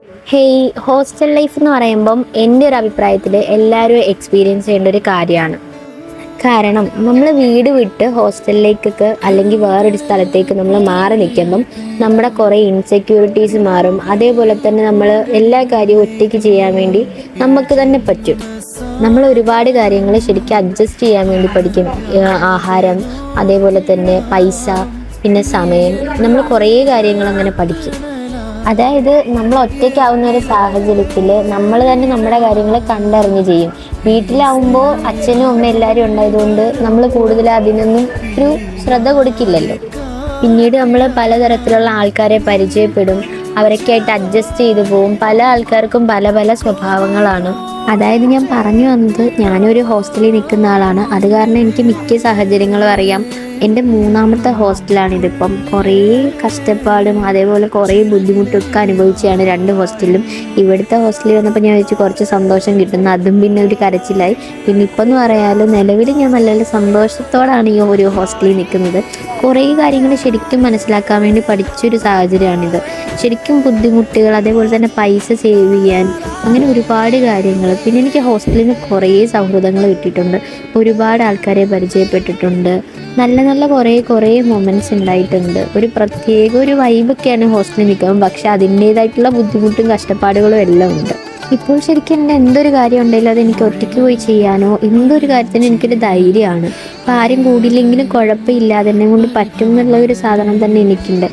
Hey, hostel life എന്ന് പറയുമ്പം എൻ്റെ ഒരു അഭിപ്രായത്തിൽ എല്ലാവരും എക്സ്പീരിയൻസ് ചെയ്യേണ്ട ഒരു കാര്യമാണ്. കാരണം നമ്മൾ വീട് വിട്ട് ഹോസ്റ്റലിലേക്കൊക്കെ അല്ലെങ്കിൽ വേറൊരു സ്ഥലത്തേക്ക് നമ്മൾ മാറി നിൽക്കുമ്പം നമ്മുടെ കുറേ ഇൻസെക്യൂരിറ്റീസ് മാറും. അതേപോലെ തന്നെ നമ്മൾ എല്ലാ കാര്യവും ഒറ്റയ്ക്ക് ചെയ്യാൻ വേണ്ടി നമുക്ക് തന്നെ പറ്റും. നമ്മൾ ഒരുപാട് കാര്യങ്ങൾ ശരിക്കും അഡ്ജസ്റ്റ് ചെയ്യാൻ വേണ്ടി പഠിക്കും. ആഹാരം, അതേപോലെ തന്നെ പൈസ, പിന്നെ സമയം, നമ്മൾ കുറേ കാര്യങ്ങൾ അങ്ങനെ പഠിക്കും. അതായത് നമ്മൾ ഒറ്റയ്ക്കാവുന്ന ഒരു സാഹചര്യത്തിൽ നമ്മൾ തന്നെ നമ്മുടെ കാര്യങ്ങൾ കണ്ടറിഞ്ഞ് ചെയ്യും. വീട്ടിലാവുമ്പോൾ അച്ഛനും അമ്മയും എല്ലാവരും ഉണ്ടായതുകൊണ്ട് നമ്മൾ കൂടുതൽ അതിനൊന്നും ഒരു ശ്രദ്ധ കൊടുക്കില്ലല്ലോ. പിന്നീട് നമ്മൾ പലതരത്തിലുള്ള ആൾക്കാരെ പരിചയപ്പെടും, അവരൊക്കെ ആയിട്ട് അഡ്ജസ്റ്റ് ചെയ്തു പോവും. പല ആൾക്കാർക്കും പല പല സ്വഭാവങ്ങളാണ്. അതായത് ഞാൻ പറഞ്ഞു വന്നത്, ഞാനൊരു ഹോസ്റ്റലിൽ നിൽക്കുന്ന ആളാണ്. അത് കാരണം എനിക്ക് മിക്ക സാഹചര്യങ്ങളും അറിയാം. എൻ്റെ മൂന്നാമത്തെ ഹോസ്റ്റലാണിതിപ്പം. കുറേ കഷ്ടപ്പാടും അതേപോലെ കുറേ ബുദ്ധിമുട്ടൊക്കെ അനുഭവിച്ചാണ് രണ്ട് ഹോസ്റ്റലിലും. ഇവിടുത്തെ ഹോസ്റ്റലിൽ വന്നപ്പോൾ ഞാൻ വെച്ച് കുറച്ച് സന്തോഷം കിട്ടുന്നു, അതും പിന്നെ ഒരു കരച്ചിലായി. പിന്നെ ഇപ്പം എന്ന് പറയാലും നിലവിൽ ഞാൻ നല്ല സന്തോഷത്തോടാണ് ഈ ഒരു ഹോസ്റ്റലിൽ നിൽക്കുന്നത്. കുറേ കാര്യങ്ങൾ ശരിക്കും മനസ്സിലാക്കാൻ വേണ്ടി പഠിച്ചൊരു സാഹചര്യമാണിത്. ശരിക്കും ബുദ്ധിമുട്ടുകൾ, അതേപോലെ തന്നെ പൈസ സേവ് ചെയ്യാൻ, അങ്ങനെ ഒരുപാട് കാര്യങ്ങൾ. പിന്നെ എനിക്ക് ഹോസ്റ്റലിൽ നിന്ന് കുറേ സൗഹൃദങ്ങൾ കിട്ടിയിട്ടുണ്ട്, ഒരുപാട് ആൾക്കാരെ പരിചയപ്പെട്ടിട്ടുണ്ട്, നല്ല നല്ല കുറേ മൊമെൻറ്റ്സ് ഉണ്ടായിട്ടുണ്ട്. ഒരു പ്രത്യേക ഒരു വൈബൊക്കെയാണ് ഹോസ്റ്റലിൽ നിൽക്കുമ്പോൾ. പക്ഷെ അതിൻ്റേതായിട്ടുള്ള ബുദ്ധിമുട്ടും കഷ്ടപ്പാടുകളും എല്ലാം ഉണ്ട്. ഇപ്പോൾ ശരിക്കും എൻ്റെ എന്തൊരു കാര്യം ഉണ്ടെങ്കിലും അതെനിക്ക് ഒറ്റയ്ക്ക് പോയി ചെയ്യാനോ എന്തൊരു കാര്യത്തിനും എനിക്കൊരു ധൈര്യമാണ്. അപ്പോൾ ആരും കൂടിയില്ലെങ്കിലും കുഴപ്പമില്ല, അതെന്നെ കൊണ്ട് പറ്റും എന്നുള്ള ഒരു സാധനം തന്നെ എനിക്കുണ്ട്.